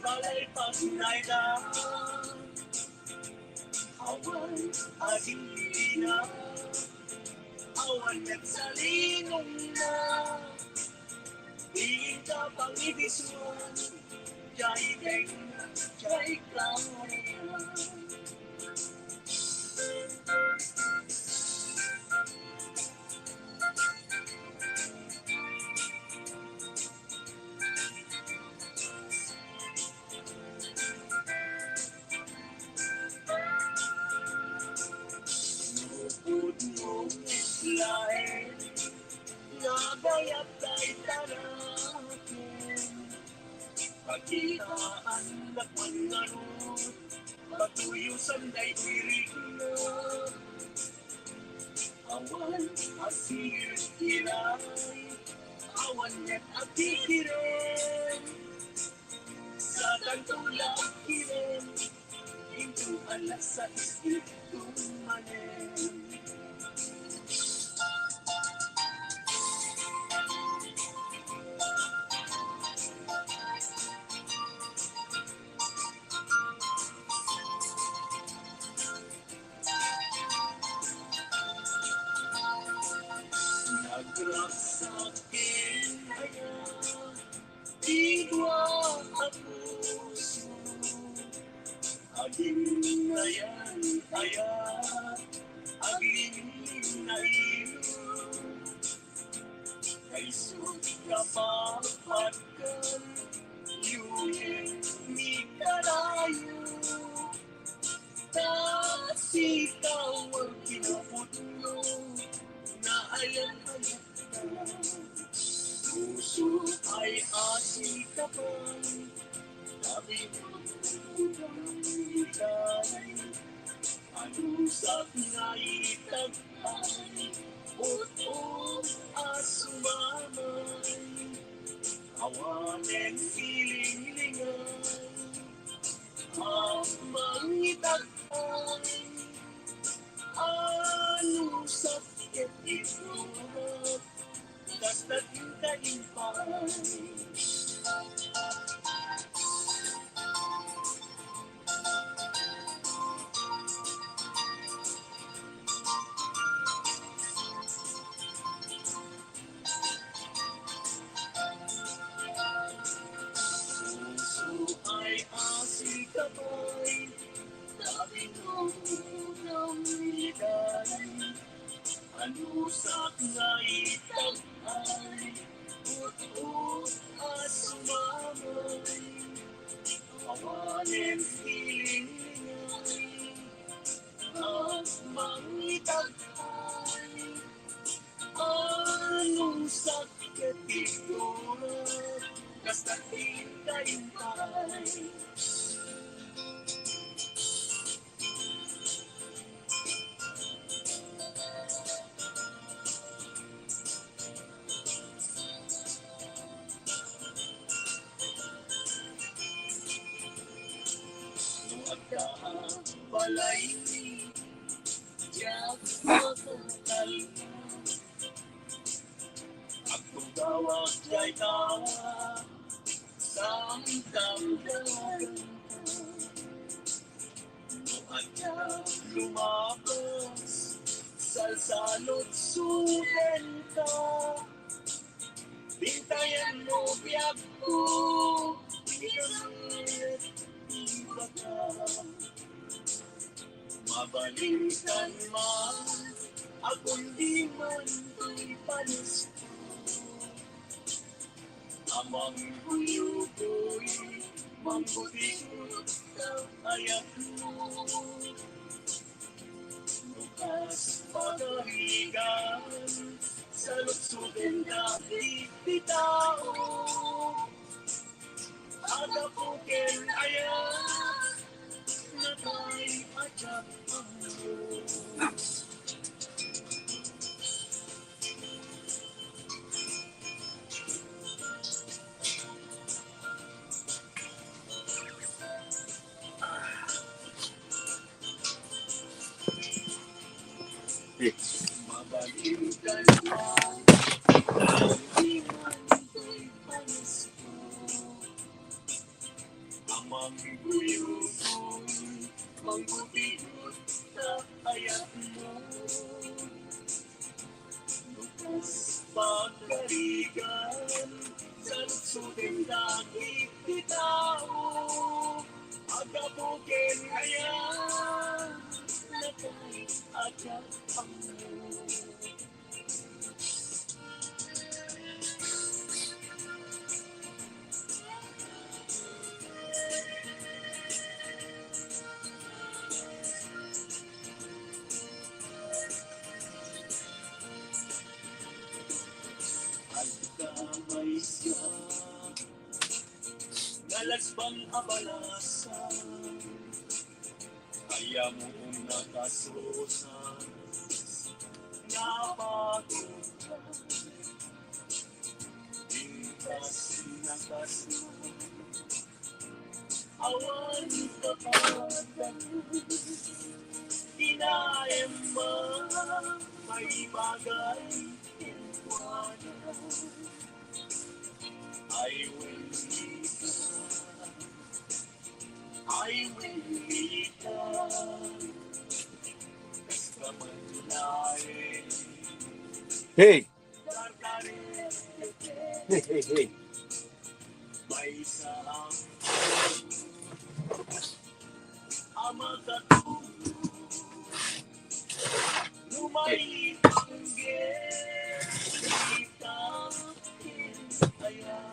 balay pagnayda awan ating ina awan at salinong na tingin ka pang ibisuan jay deng jay klaran Nagayat ay tarakin Pagkitaan na pangarot Patuyusan ay tirik na Awan asir kilay Awan net atikirin Sa tantulang kirin Into alas sa istitong manen Nagrak sa akin kaya Igwa at puso Aging na yan kaya Aging na ilo Kay sukapapagkan Yuhin ni karayo Tasikaw ang kinaputlo na ayan-ayan ka puso ay asikapan sabi mo ang itay anusap na itagay o asumamay awanen hiling-lingay amang itagay anusap itinuhat basta't hintayin pa'y puso ay asikabay sabi mo ng ligay anusak na itagay ut-ut at sumamay awanin hiling-lingay at mangitagay anusak katigurat kasta't hintay-hintay balay ni Jack makatal ako dawag jay tawa samtang dagan noon ka lumabas salsalot suben ka bintayan mo biyag ko biyag iba ka mabalikan man akong di man ko'y panis ko amang buyo-buy mambuti-gut ang ayat mo bukas pagaligan sa lutsugan na bitao agapukin ayat na tayo atyak ang mabalikan lang ang iwan ko'y panis ko mangguyugoy, manggubiyot sa ayat mo. Lukas pagkarigan, sa lutsudin langit bitaw, agabukin ayan, na kahit agad ang mo. May siya nalasbang abalasan, kaya mo kung nakasusan, napagutan, pintas na kaso, awan kapatan, kinaem mo, may bagay tinwada. I will meet her. I will meet her. Basta man lain. Hey! Hey! May saang amakatulog. Lumait ang kita kinaya.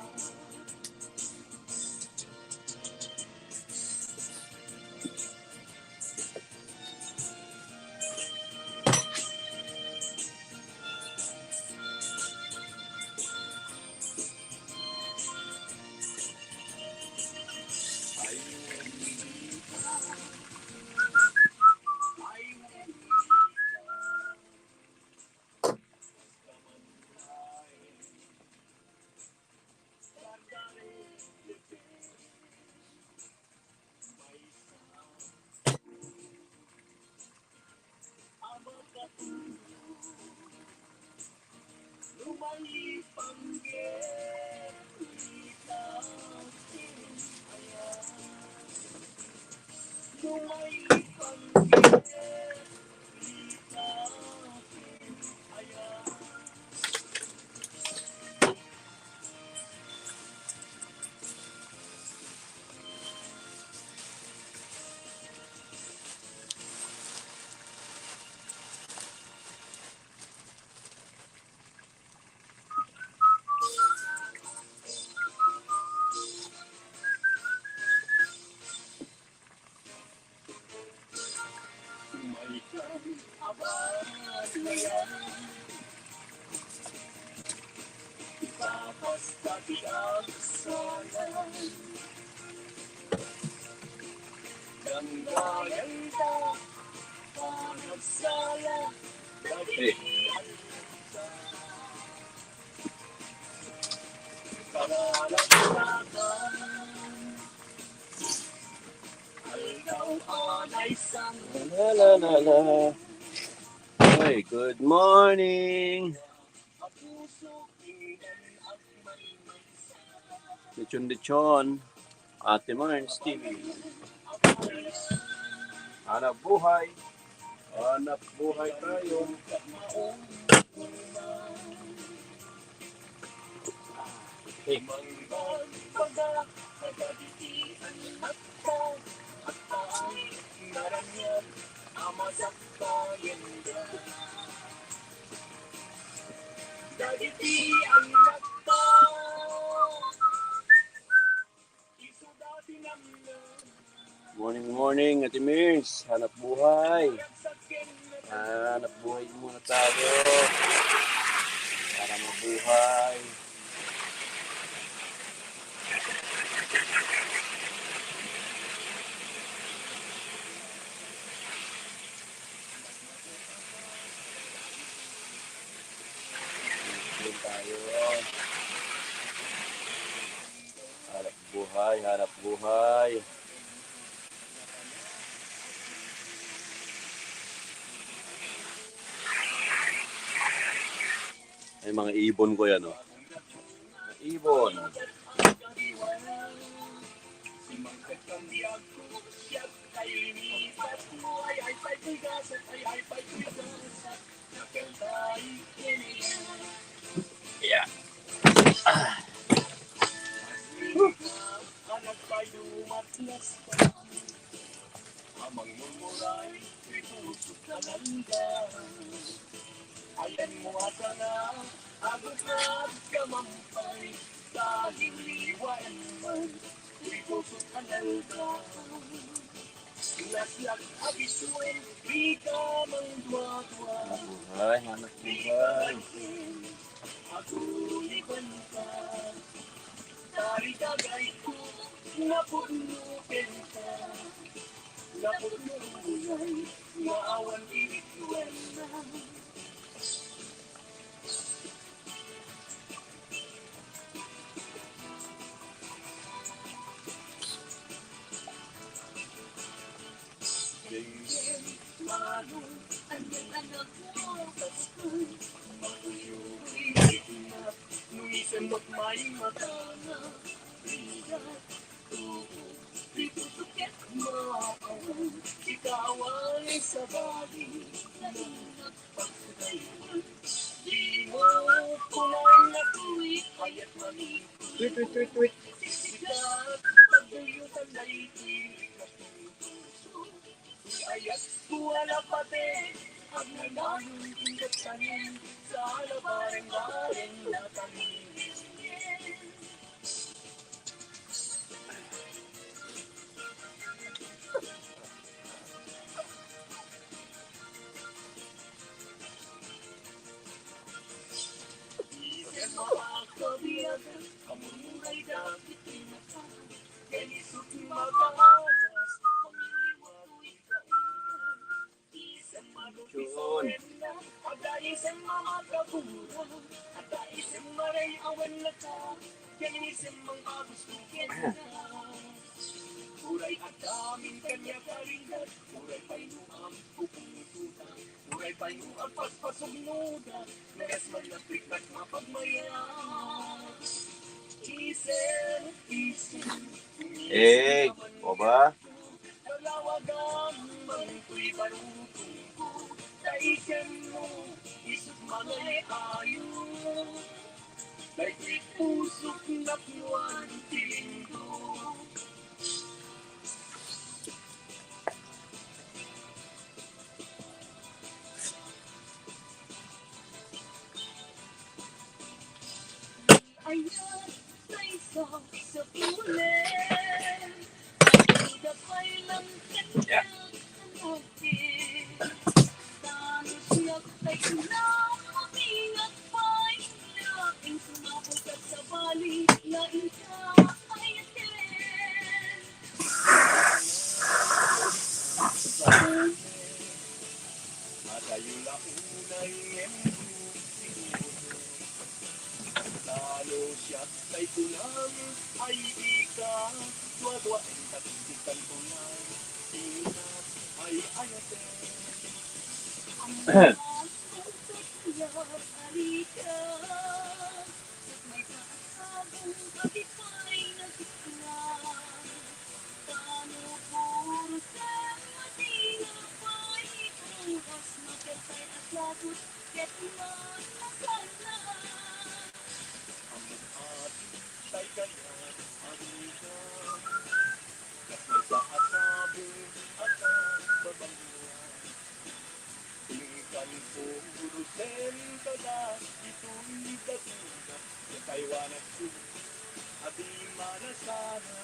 Hey! La la la la. Hey, good morning. Lechon. Ate Marnes TV. Hanap buhay. Hanap buhay tayo. Hey. Morning, Ate Mirs. Hanap buhay. Hanap buhay muna tayo. Para mabuhay. Tayo. Hanap buhay. Ay, mga ibon ko yan, oh. Ibon. magkakambiag ko siya kay lipat mo ay pagbigasat ay pagbigasat nakantay kiniya. Yeah. Anak tayo matlas pa amang mumuray ipusok na landa ayan mo ata na abot na kamampay dahil liwain man ipusok na landa laslak abisuin di ka mang dwa-dwa Buhay, hanap buhay. ako liban ka tari kagay ko napunukin ka napunuhay maawan ibigwan na Dingin, manong, andyan anak mo kastoy matuyu'y itinap nuisem mo't may mata na bigat tuho dito suket mo ikaw ay sa bali naingat pagkakayan di mo kulang na tuwid kaya't Tweet, tweet, tweet, tweet. sikat pagdayutan na itilig na puso ayat wala pati ang nananong ingat kanin sa alabareng-bareng na tangin. Isip mga kabiyagan, kamuray dapit pinaka, kanisot makahagas, pangiliwag ikaunan. Isip magupisorin na, agdaisip mga kabura, agdaisip maray awan na ka, kanisip mga gustukin na. Uray at daming kanya karingat, uray pa'y nuam pupuntutan, uray pa'y nuam pagpasugnuda, nagas man lapit at mapagmaya. Isen, Eh, o ba? Kalawagan man ko'y barutong ko, taikan mo, isip manay ayo. Dahil ko'y pusok na piwan tiling ko. Ayan, sa isa sa pulen, kapay lang kanya kanutin. Tano siya kay kulang, mamingat pa'y laking sumapugat sa bali, na ikaw ay atin. Matayo na unay talo siya kay kulang ay ika dua-dua ang katikan kulang ingat ay ayaten ang mga sasakyan alika at may kaasabong kapitay na gitna tano puro sa matina pa'y bukas magkantay at lagot GITNA masala tay kanya amiga kapag sa asabong at ang babangguan tingkan puro sen kada ito'y daguna sa Taiwan at su at di manasana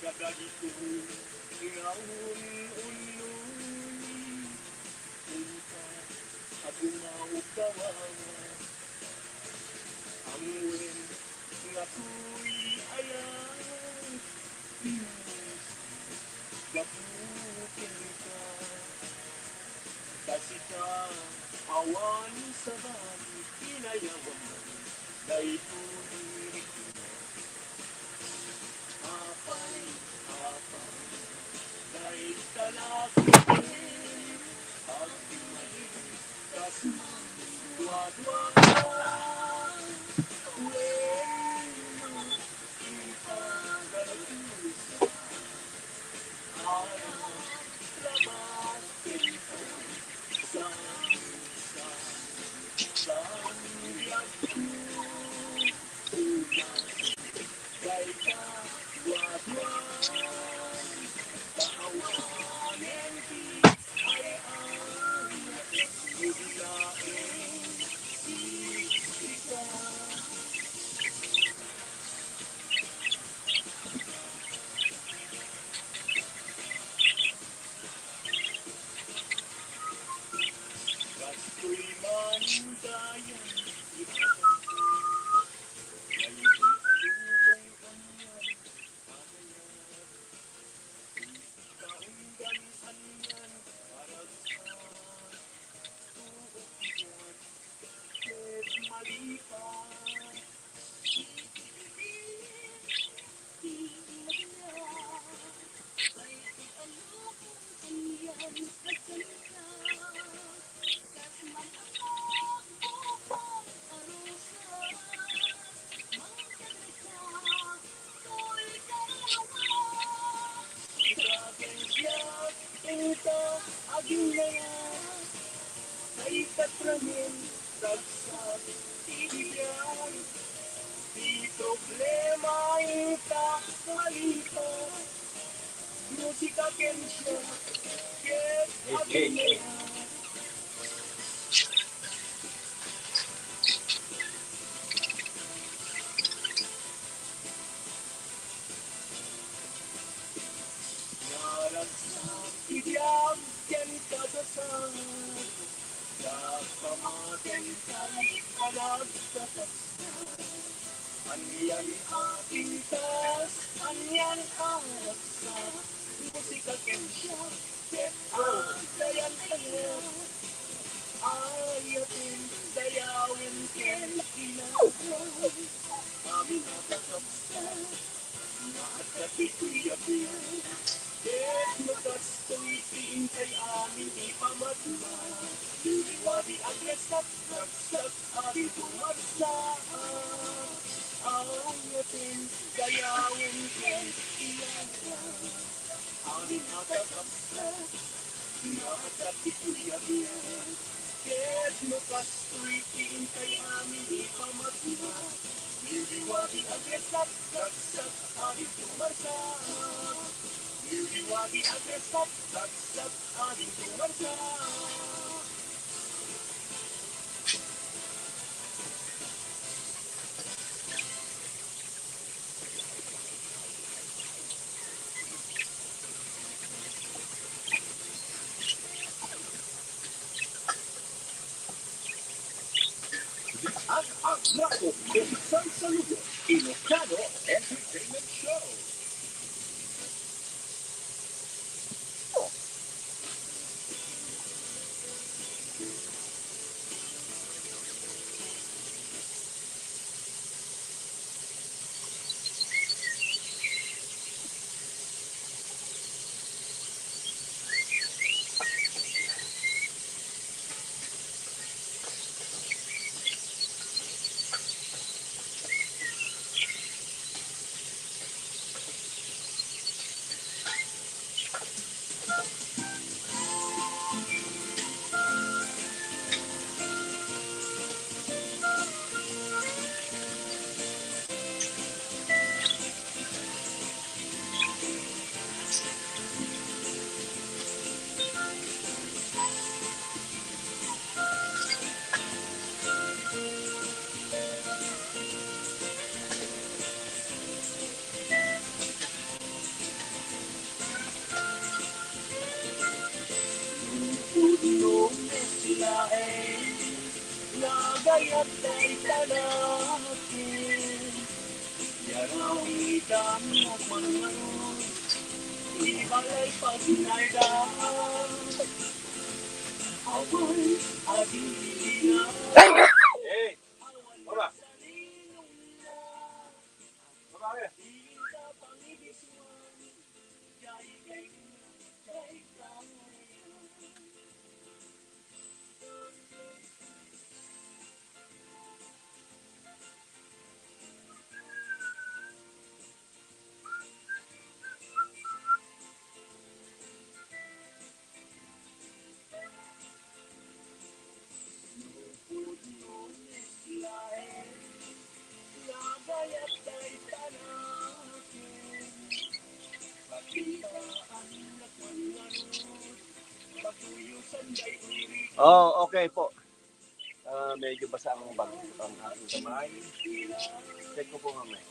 Gagagito ngaun-unoy Punta at umawag kawawa Ang uwin nga tuwi ayaw Gapukin ka musika, awan sa bali, inayawan mo, dahil tulirik mo, apay, apay, dahil talakit, pagtimalig, kasman, duwa-duwa, uwin mo, ipagalagusa, araw, labas, pinto, ay katramin, dagsak, ibigay, di problema ita, malita, musika kensya, get agilera. Naragsak, ibiyag, ken kadasal, Kapamaten kay kalagsataksan, anyan ating tas, anyan alaksa, musika kensya, ket dayan kanya, ayatin, dayawin ken kinagay, amin natakapsa, nakatikuyabiyan, ket magastoy kay amin ipamadma, Liwadi ang resap, raksak, ari bumagsak, awatin, gayawin ken iyaga, ari natakapsak, nakatikuyabiyan, ket magastoy kay amin ipamadma, Liwadi ang resap, raksak, ari bumagsak, Liwadi ang resap, raksak, ari bumagsak. Ang Bravo kung saan sa lugar, Ilocano Entertainment Show. Puno sila nagayat ay tanakin, yaraw idam mo manganon, ibalay pag naidan, Awal adiliya. Hey! Baba! Baba ka! Sa pangibiswan, kay lagayat ay tanakin. Pakitaan na panganod, pagtuyusan ay uri. Oh, okay po. Medyo basa ang bag ang aking kamay. Check ko po mamaya.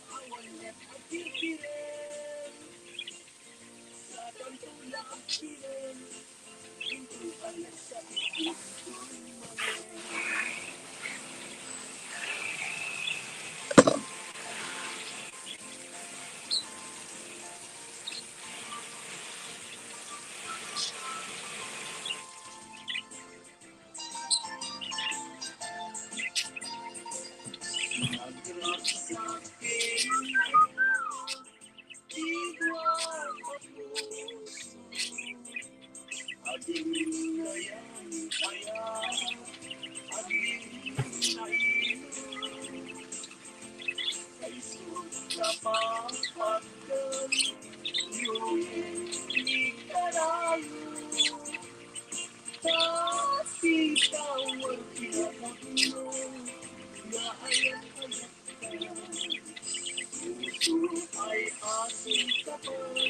Ay aking kapal,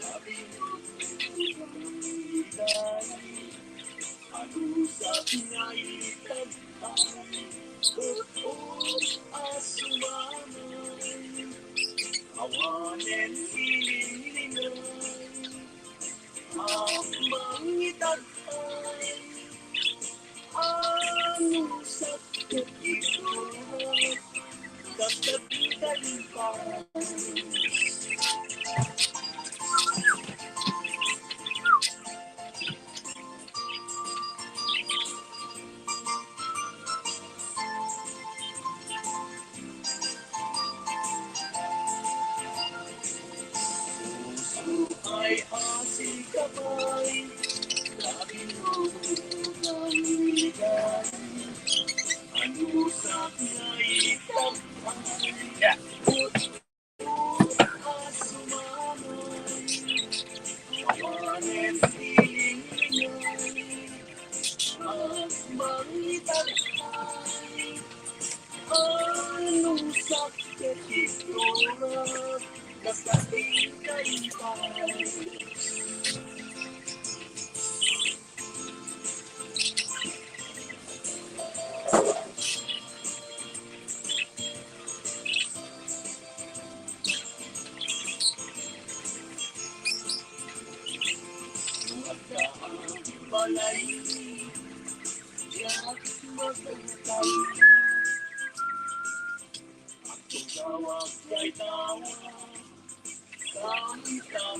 sabi mo Agusap na itagay, asumanay, awanen hilingan, ang mangitagay, anusap katikot, katatikalipan. Ay asing kapay, sabi mo kamigan, ano sa pinaitabay, asumanay, awanen hilingan, at mangitagay, ano sa ketikurat, kasating kaibay. Balay, yak magkakay. Ang tawag ay tawag, kami daw.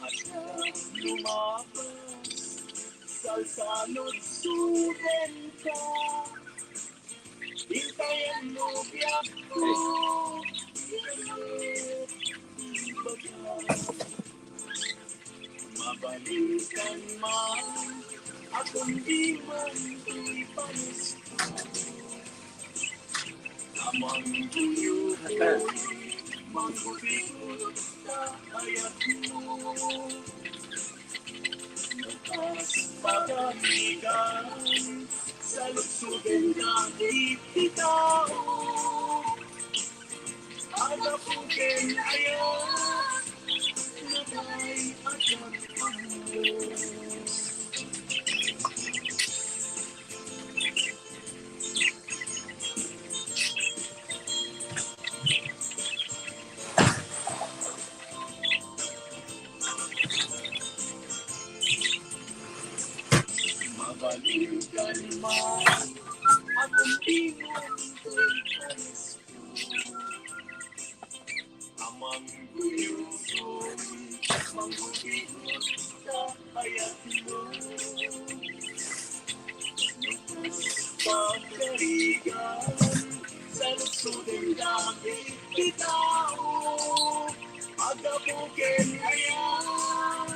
At lumapas, salsalot suren ka. Hintayan mo biyak ko, mabalikan man, akong di man ko'y panis ko. Amang tuyo ko'y manggubikot na ayat mo. Nakas pagamigan, sa luksugan na ititao. Alapukin ayat, nagay at nagpamulong. Mabalikan man, akong tingon ko'y panis ko. Amang guyugon, manggubikot langit bitaw, agabukin ayaw,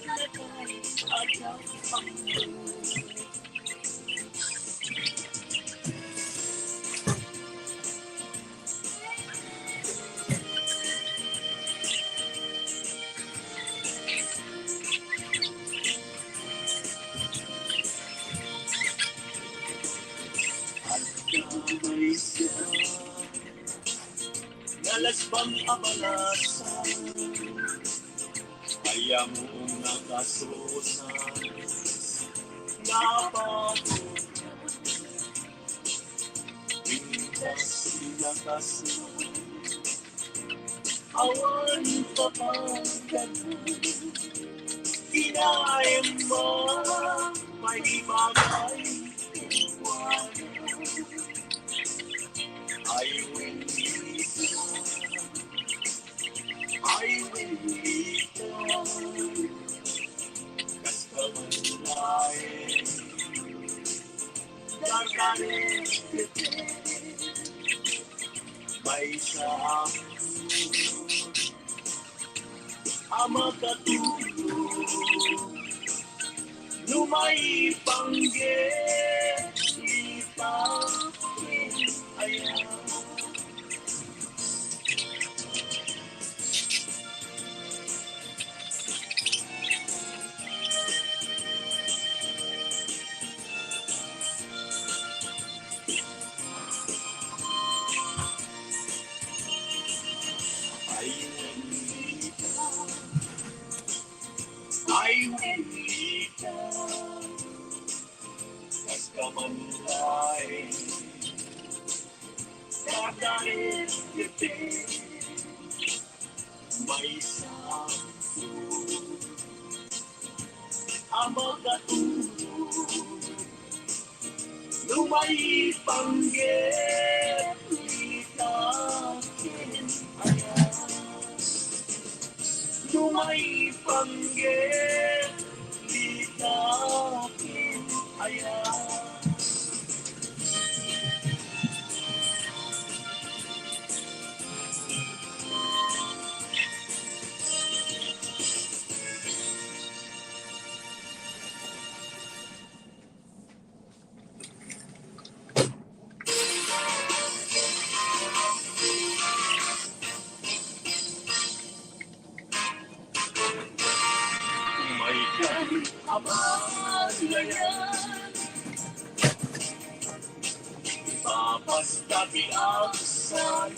natay agaw pangyo. Nalasbang abalasan, kaya moong nakasusan, napagod, pintas sila kasi, awan papagad, kinaim mo, may bagay, I will lead you. I will lead you. Basta manlain, daganin kita. May saan ama katulog, lumay panggit, itakin ayaw. I will lead you. Basta manlain, daganin kita. May sakto, ama katulog, lumay panggit, itakin ayaw. Lumay panggit, itakin ayaw. Abalayan, ipapasta KABSAT,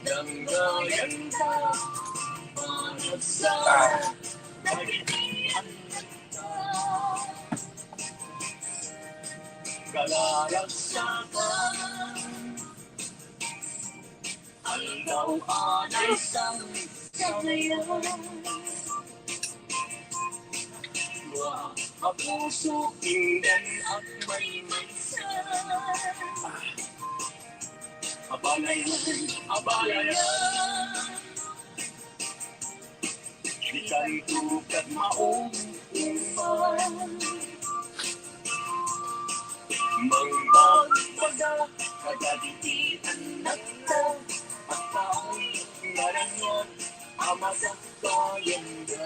danggayan ka, panagsa, nagitian ka, kalalagsakan, aldaw anay sangit sanayan. Kapuso, tingnan at may abalayan, abalayan. Di kay tukat maong uman, mangbaga, kagaditian nagta, at tao'y naranyan, ama sa kayanda.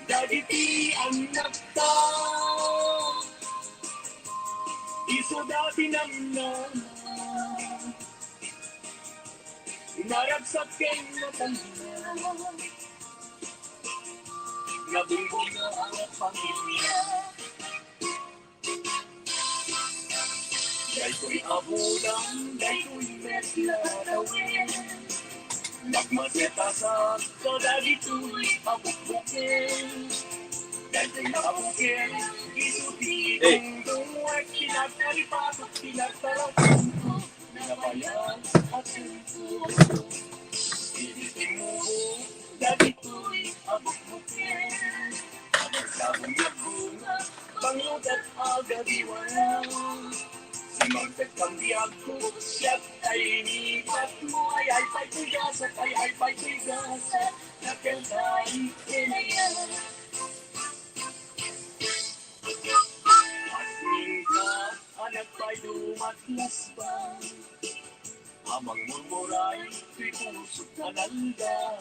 Dagiti anak ta, iso dati namnan, naragsak kay matanda, nabumbong na ang pamilya. Dahil ko'y abulang, dahil ko'y metlarawin, nagmaseta sa kadagito'y abukbukin. Dahil ko'y nakabukin, isuti kong duwag, pinagtalipatok, pinagtarapan ko, napayan at sinto. Ilitin mo, dagito'y abukbukin. Nagsabong nagbunga, pangugat agad-iwanan. Magtag kang biyag ko, siya't ay inipat mo, ay pa'y tigasat, ay pa'y tigasat, nakalay kinayan. At ay dumatlas ba? Amang murmuray, tuy pusok kanalda.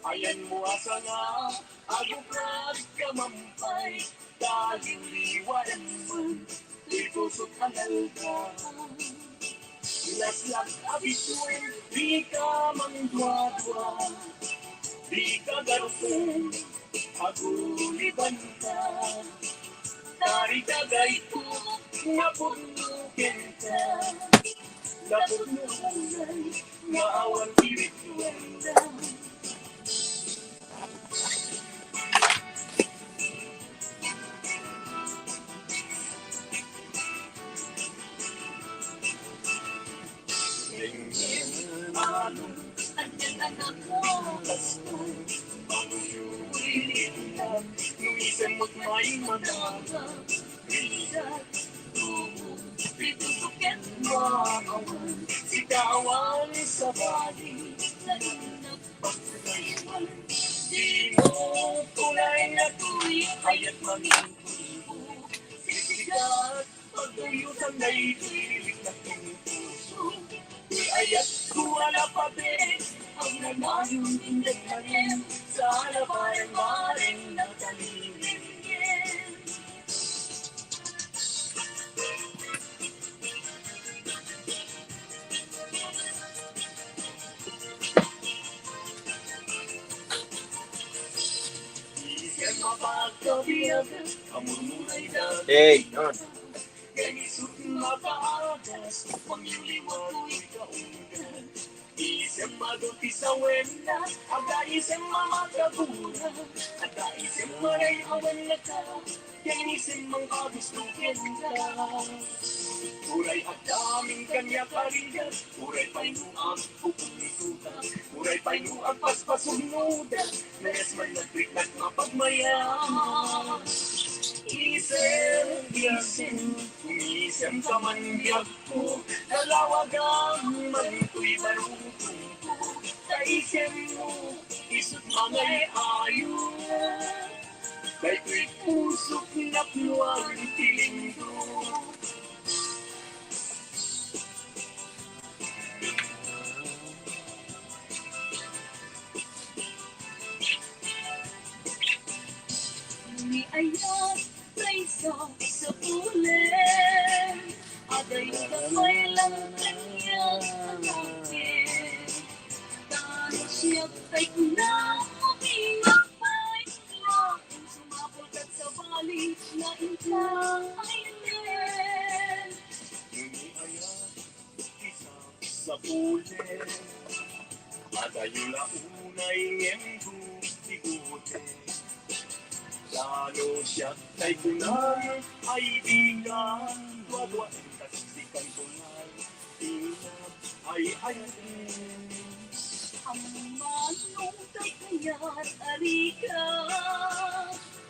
Ayan mo asa nga, agubrad kamampay, dahil liwanan man, tuy pusok kanalda. Laslag abisuin, di ka mangdwa-dwa, di ka garusin, aguliban ka. Dari tagay ko, napunukin ka. Napunukin, maawan pilit wenda. Along, andyan anak mo, basta manuyuin lang, lumisan mo't may mga bilat, tubo, pitutukin maawan, sigawan sa bali, nalunak pagkakaiwan. Di mo tunay na tuwi, kaya't mangintubo, sisigat, pagtuyutan na'y tilig na puso. Di ayat kuwala pa be, ang nanayong indaghanin, sa halabayan maring natalingin. Isyan mapagkabiyag, ang murmuray na Hey, yun. Ganisot mapaagas, pangyuliwag ikaungan. Isang maduti sa wenda, aga isang mamakabura, aga isang maray awan na ka, ganisang mga gustukin ka. Uray at daming kanya parigas, uray painuang pupunituta, uray painuang paspasunuda, nayas man nagtrik at mapagmayang. Isem kamandiag ko, kalawagang manito'y barutong ko. Sa isem mo, isot mangay ayo. Kay ko'y pusok na pluwag tilindo. Ni ayat sa pulen, aday kapay lang kanyang hanapin. Tano siya kay kunang makimapay, kung sumapulkat sa bali na intang ayun. Ni ayat sa pulen, aday launay ngembu tigutin. Lalo siya kay kunay, ay bilang dwa-dwa ang kasikan kunay, tingnan ay ayatin. Ang manong kakaya't arika,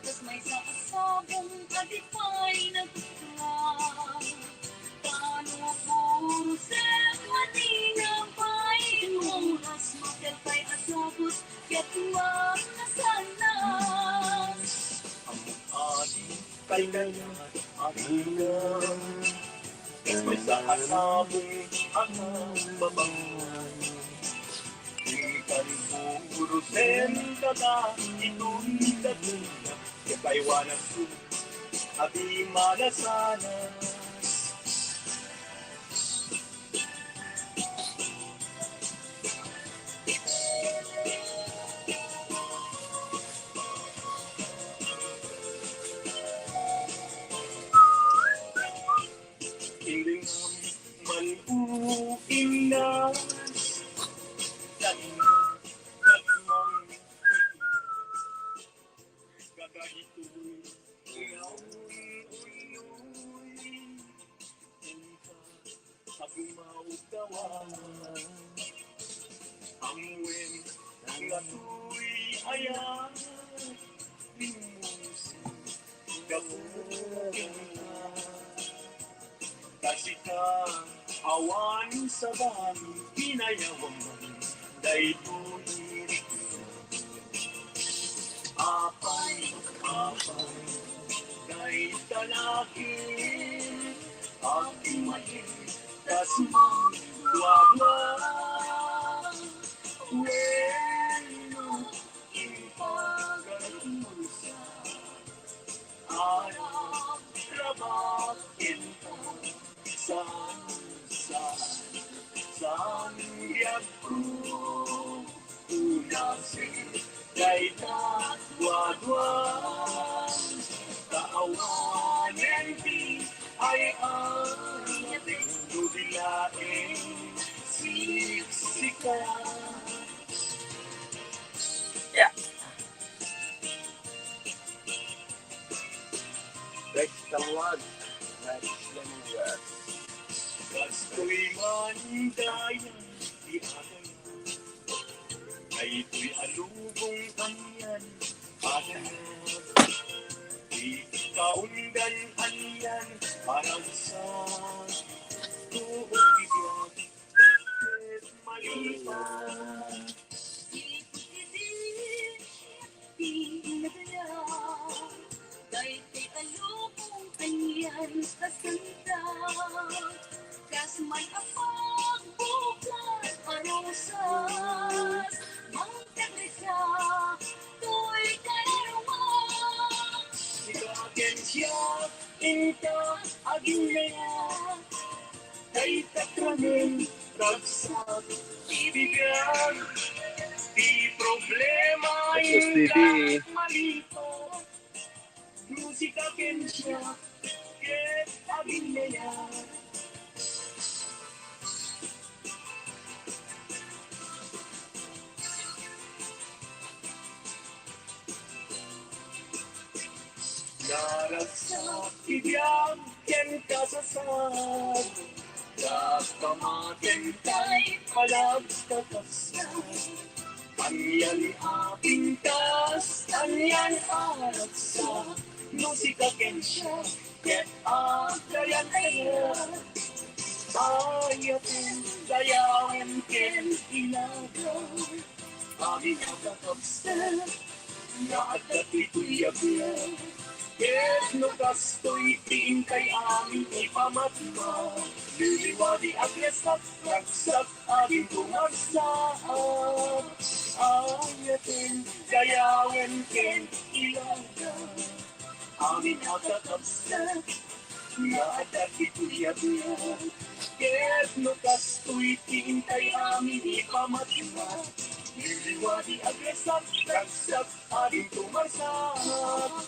tas may sa asabong adipay nagkakla. Tano puro set maninang pa'y muras, makalpay asabot, ka't nasanas. Kay ngayon, aringan, is may sa asabong ang babangan. Intan puro sentata, ito'y katuna, kapay wanasu, abi malasanas. Manuinas Tanina Katmang Gagahitoy Uy Inka Hagumaw kawanan Amwen Ngatoy Ayan Limusin Gabukin kasi ka awan sa bami, pinayawang man, dahil apay, dahil talakin, aking maligtas mang duwa-duwa. Bueno, ipagkalusa, harap trabahin ka, saan biyak ko, unasin, kay dwa-dwa. Kaawanan di ay ating dudilain, siksikan. Yeah. Next tawag. Next lemongrass. Kasto'y mandayan, di agayan. Ay ito'y alubong kanyan, agayan. Di kaundan kanyan, parang sa tuog bigyan. Kahit maliban, Kasman apag bukan arosas magkagresa tuy kararwa sigakin siya, inka aging naya. Kay takranin, ragsak, ibigyan. Di problema SSDB. inka malipat. Musikakin siya, ket aging naya. Naragsak, ibiyag, ken kasasad. Kapamaten tay palagkakasad. Anyan apintas, anyan aragsak. Musika ken siya, ket agayan kaya. Ayatin, dayawan ken ilagaw. Aming kakakabsat, naadat ito'y abiyag. Yes, no kasto'y tiin kay aming ipamatma. Liliwadi at lesak, ragsak, aming tumarsak. Ayatin, gayawen, ken, ilaga. Aming kakakabsat, naadat ito'y abiyag. Yes, no kasto'y tiin kay aming ipamatma. Liliwadi at lesak, ragsak, aming tumarsak.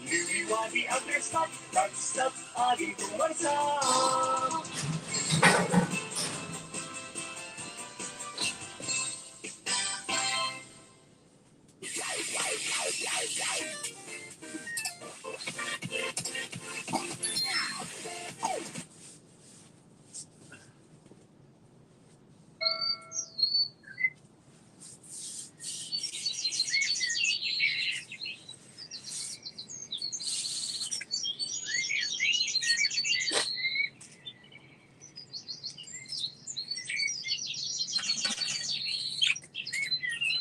Liliwadi ang restat, ragsak, aging tumarsak.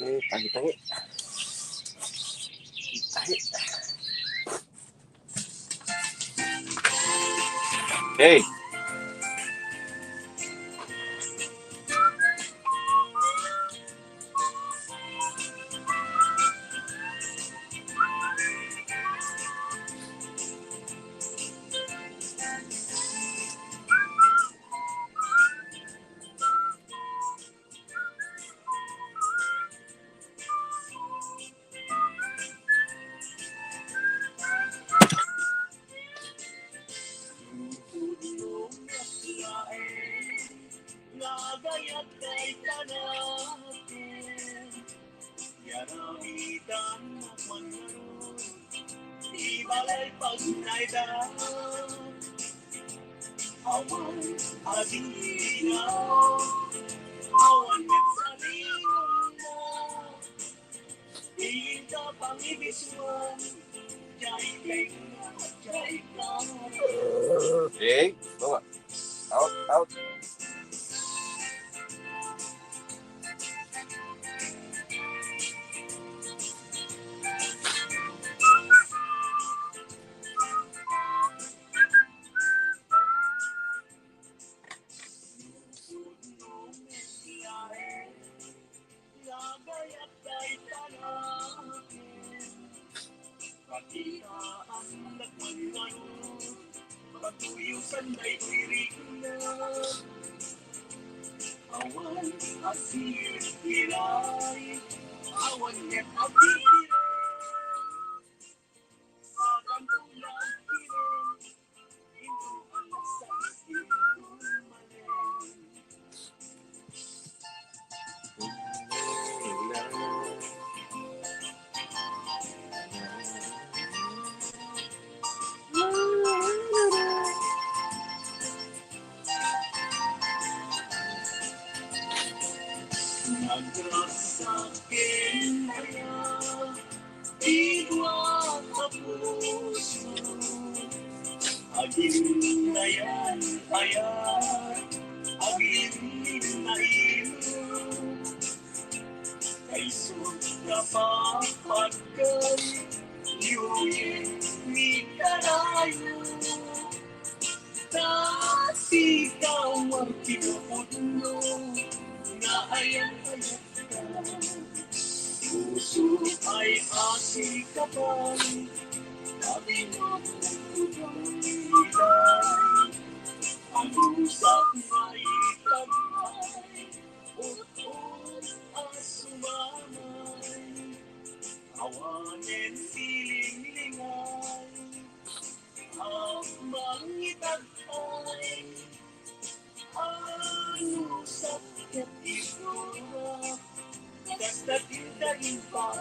Okay, tahi-tahi. Tahi. Hey! Tutulong at lain, nagayat kay tanatin. Yaramitan mo manaro, di balay pagnaydan. Awan ating ilaw, awan at salinong mo. Iin ka pangibiswan, jay ka, jay ka. Hey! Bawa. Out, out. Itaan nagmano, pagtuyusan ay tirik na. Awan asir kilay, awan net abiri. Sa tantulang kirin, ito ang sa iskitong malen. Nagrasakin kaya, igwa ka puso. Agin na yan kaya, agin na imo. Kay suda pa pagkay, yuyin ni karayo. Kasi ikaw ang pinupudno, na ayang-ayang ka. Puso ay asikapan, sabi mo ang ilay. Ang usap ay tagbay, ut-ut asumamay. Awanin siling lingay, ang mangitagpay. Ano sakit ito, basta tindahin pa.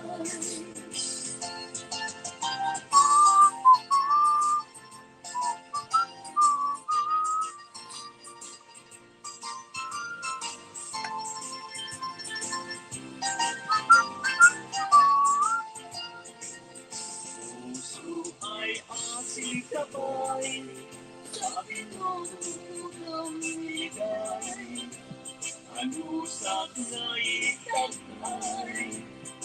Puso ay asikabay, sabi mo ng ligay. Ano sa naitagay,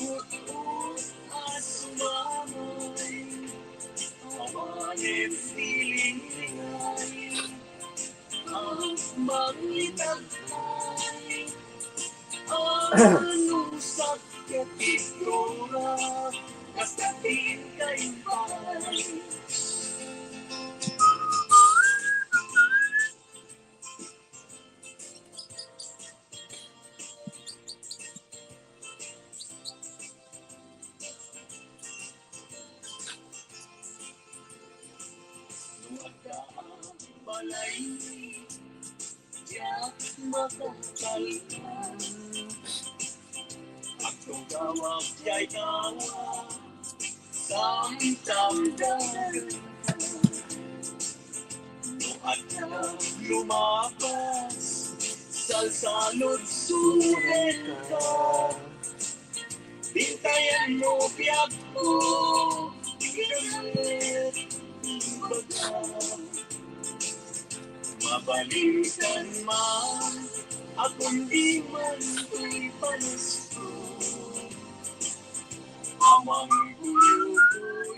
ut-ut asumamay. Awanin siling lingay, ang mangitagay. Ano sakit ito, basta tindahin pa. Balay, yak makakalkan. Ako gawag ya'y gawa, samtamdagan. Noon ka lumapas, salsalod sulit ka. Bintayan mo biyak ko, ikalit baga. Mabalikan man, akong di man ko'y panasto. Amang gulugoy,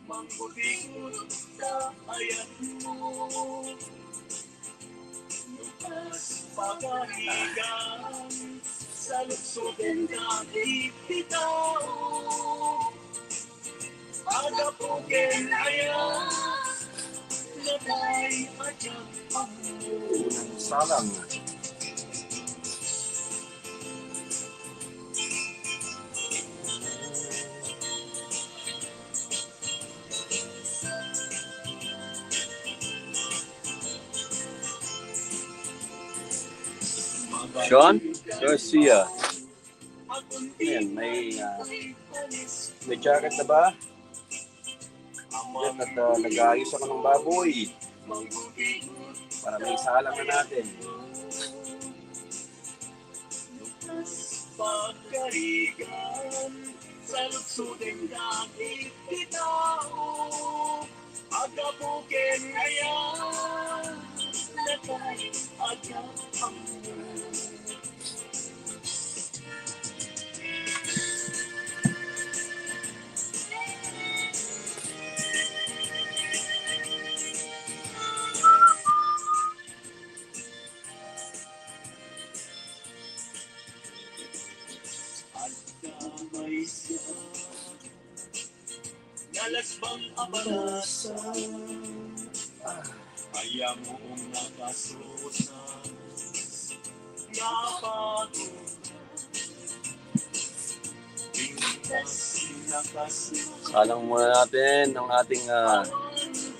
manggutingot na ayat mo. Lukas pagaligan, sa luksoben na ipitaw. Agapukin ayan, natay adyang Unang salang. Sean, Garcia. Ayan, may jacket na ba? Yan, at nag-aayos ako ng baboy. Para may salang na natin. pagkarigan sa luksudeng dati bitaw. Agabukin ngayon na tayo agapang Dalas bang abalasa, kaya moong nakasusa, napagod, tingkas sinakasusa. Salang muna natin ang ating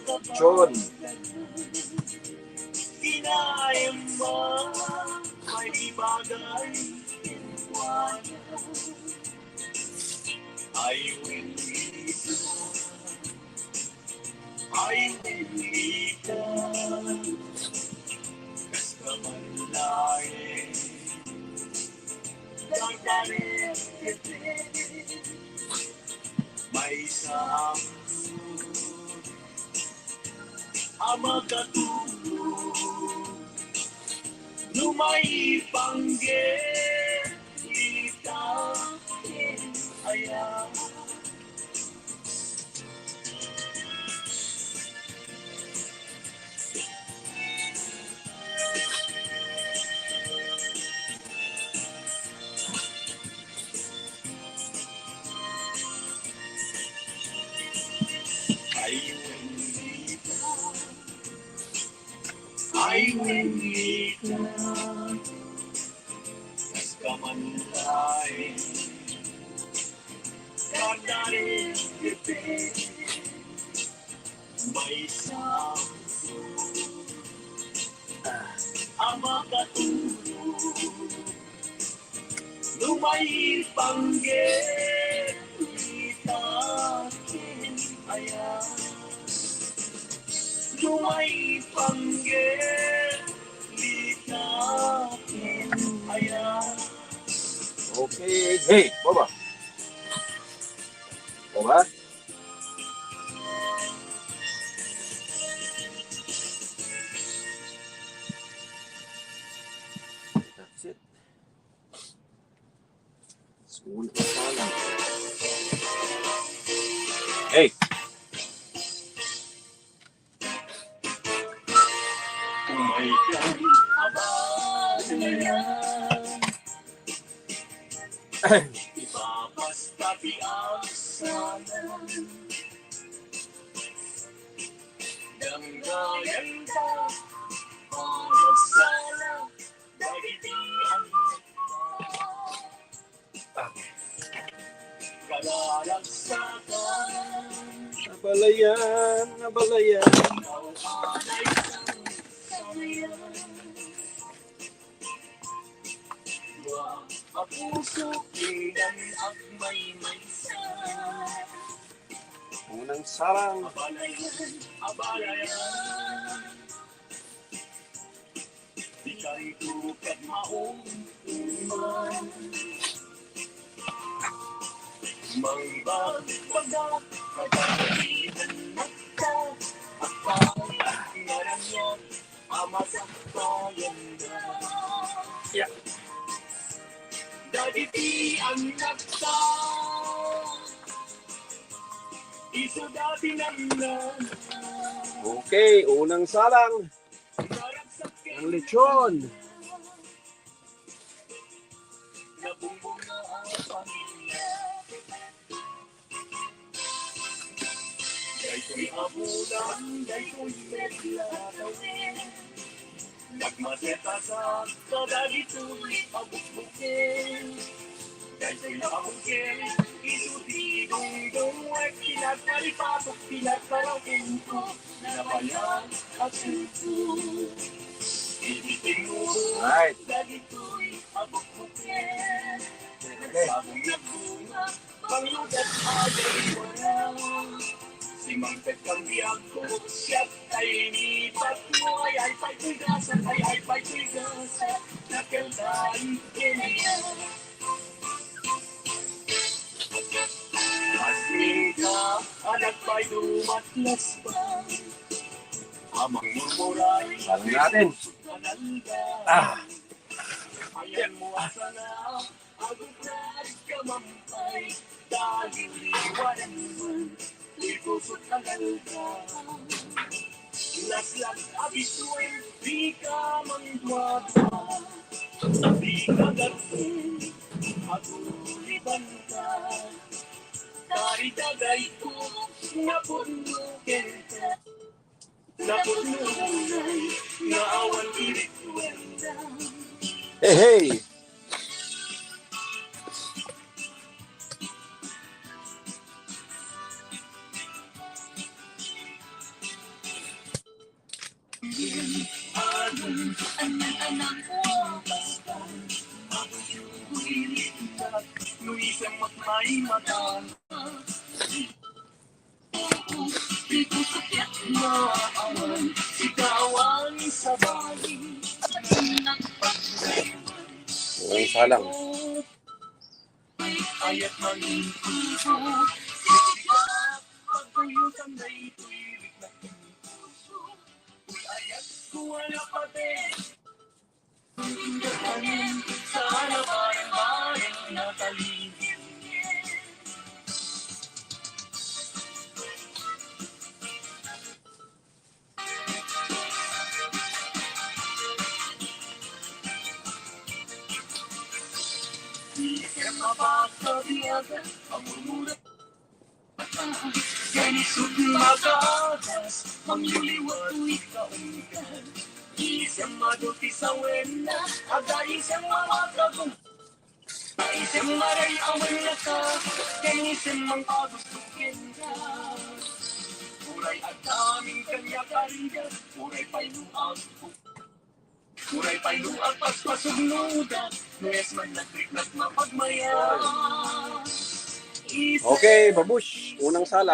lechon. Kinain mo, may bagay, I will lead you. I will lead you. Basta malay, dagdarin kita. May samsud, amakatulog. Lumay panggit, litakin ayaw. I will lead you. Basta manlay, dagdarin kita. May samsud, amakatulog. Lumay panggit, litakin ayaw. Lumay panggit, litakin ayaw. Okay. Hey, baba. Baba. That's it. Sulit na sana. Hey. May kang abalayan, ipapastabi ang salan. Danggayan ka, magsala, dagitian ka. Kalalagsakan, Nabalayan, nabalayan. ikaw alay ng samayan. Ang puso, tingnan at may maysan. Unang sarang. Abalayan, abalayan. Di ka'y tukat maumpuman. Mangbang bagat, kagalitan nagka. At kahit naranyan, amasakbayan na. Yeah. Dagiti ang nagta, isudati ng Okay, unang salang ng lechon. nabumbong na ang pamilya. Dahil abulan, dahil naglalawin. Nagmaseta sa kadagito'y abukbukin. Dahil abukil, isudidong-dong at pinagpalipatok, pinagkarating ko, nabayan at suso. Ibiting mo, Right. dagito'y abukbukin. Nagsabong nagbunga, panglugat agay wala. Si Mangpet kang biyag ko, siya't ay nipat mo. Ay pa'y tuigasan, ay pa'y tuigasan. Nakaldaing kinaya. Asmin ka, anak pa'y dumatlas pa. Amang murmuray, Salang natin. kanalda. Ayan mo asala, agutad ka mampay. Dahil liwanan mo, ipusot ang alda. Laslas abisuin, di ka mangguwata. Di ka gatin, aguliban ka. Dari Uray dagay ko, napunukin ka. Napunukin, naawan irit kwenta. Hey, hey! Anak ko, basta Uwilit ka, nuisang magmay mata. Dito sa GITNA, awan, sigawan sa bali. Nagpagsayawan, Ang salang. aya't malingkuso. Sisigap, pagkuyutan na ito'y biglang puso. Aya't kuwala pati. Kanin, sana bareng-bareng nakaligid. Isip mapakabiyaga, ang murmura. Kanisod magagas, mangyuliwat ikaunggan. Isip maduti sa wena, aga isip mamakagong. Isip maray awan na ka, kanisip mang kagustukin ka. Uray at daming kanya karida, uray pailuag ko. Uray pailuag paspasugnuda, nues man nagtriklat mapagmaya. Okay, babush. Unang sala.